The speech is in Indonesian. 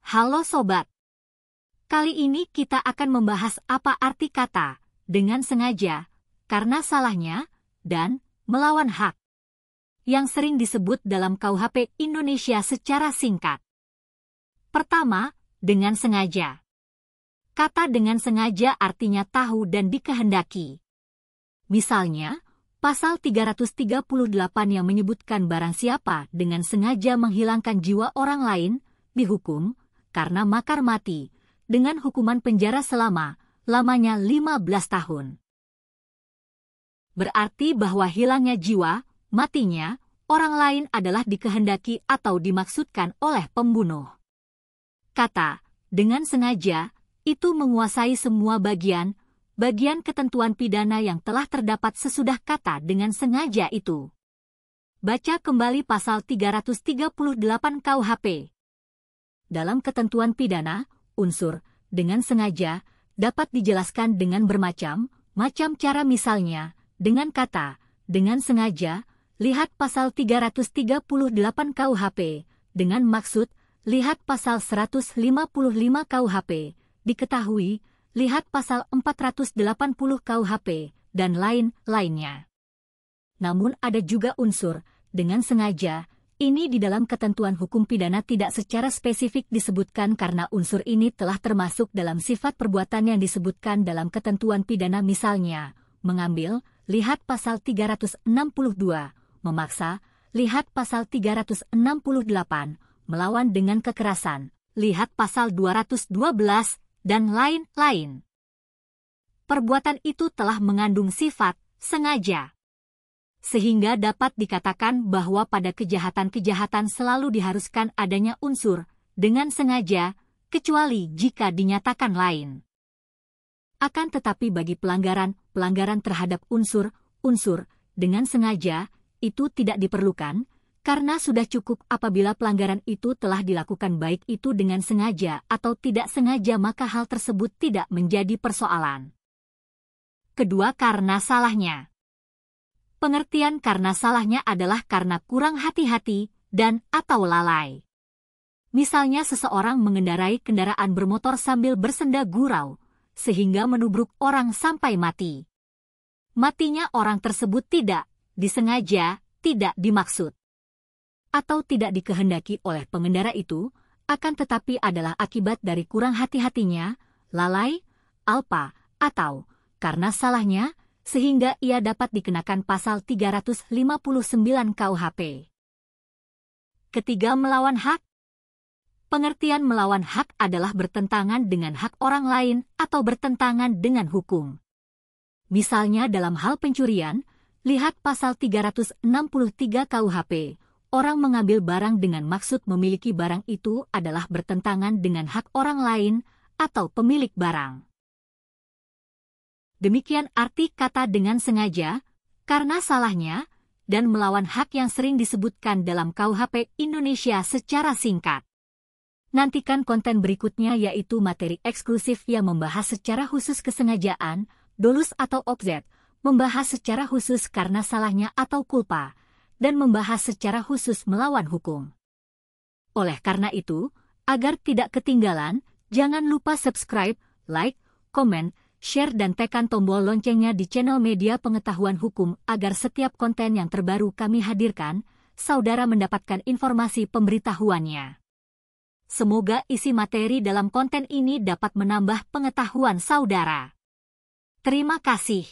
Halo Sobat, kali ini kita akan membahas apa arti kata dengan sengaja, karena salahnya, dan melawan hak, yang sering disebut dalam KUHP Indonesia secara singkat. Pertama, dengan sengaja. Kata dengan sengaja artinya tahu dan dikehendaki. Misalnya, pasal 338 yang menyebutkan barang siapa dengan sengaja menghilangkan jiwa orang lain, dihukum karena makar mati, dengan hukuman penjara lamanya 15 tahun. Berarti bahwa hilangnya jiwa, matinya, orang lain adalah dikehendaki atau dimaksudkan oleh pembunuh. Kata, dengan sengaja, itu menguasai semua bagian ketentuan pidana yang telah terdapat sesudah kata dengan sengaja itu. Baca kembali pasal 338 KUHP. Dalam ketentuan pidana, unsur dengan sengaja dapat dijelaskan dengan bermacam-macam cara, misalnya dengan kata dengan sengaja, lihat pasal 338 KUHP, dengan maksud, lihat pasal 155 KUHP, diketahui, lihat pasal 480 KUHP, dan lain-lainnya. Namun ada juga unsur dengan sengaja. Ini di dalam ketentuan hukum pidana tidak secara spesifik disebutkan karena unsur ini telah termasuk dalam sifat perbuatan yang disebutkan dalam ketentuan pidana, misalnya mengambil, lihat pasal 362, memaksa, lihat pasal 368, melawan dengan kekerasan, lihat pasal 212, dan lain-lain. Perbuatan itu telah mengandung sifat sengaja, sehingga dapat dikatakan bahwa pada kejahatan-kejahatan selalu diharuskan adanya unsur dengan sengaja, kecuali jika dinyatakan lain. Akan tetapi bagi pelanggaran terhadap unsur dengan sengaja, itu tidak diperlukan, karena sudah cukup apabila pelanggaran itu telah dilakukan baik itu dengan sengaja atau tidak sengaja, maka hal tersebut tidak menjadi persoalan. Kedua, karena salahnya. Pengertian karena salahnya adalah karena kurang hati-hati dan atau lalai. Misalnya seseorang mengendarai kendaraan bermotor sambil bersenda gurau, sehingga menubruk orang sampai mati. Matinya orang tersebut tidak disengaja, tidak dimaksud, atau tidak dikehendaki oleh pengendara itu, akan tetapi adalah akibat dari kurang hati-hatinya, lalai, alpa, atau karena salahnya, sehingga ia dapat dikenakan pasal 359 KUHP. Ketiga, melawan hak. Pengertian melawan hak adalah bertentangan dengan hak orang lain atau bertentangan dengan hukum. Misalnya dalam hal pencurian, lihat pasal 363 KUHP. Orang mengambil barang dengan maksud memiliki barang itu adalah bertentangan dengan hak orang lain atau pemilik barang. Demikian arti kata dengan sengaja, karena salahnya, dan melawan hak yang sering disebutkan dalam KUHP Indonesia secara singkat. Nantikan konten berikutnya, yaitu materi eksklusif yang membahas secara khusus kesengajaan, dolus atau objek, membahas secara khusus karena salahnya atau culpa, dan membahas secara khusus melawan hukum. Oleh karena itu, agar tidak ketinggalan, jangan lupa subscribe, like, komen, share dan tekan tombol loncengnya di channel Media Pengetahuan Hukum agar setiap konten yang terbaru kami hadirkan, saudara mendapatkan informasi pemberitahuannya. Semoga isi materi dalam konten ini dapat menambah pengetahuan saudara. Terima kasih.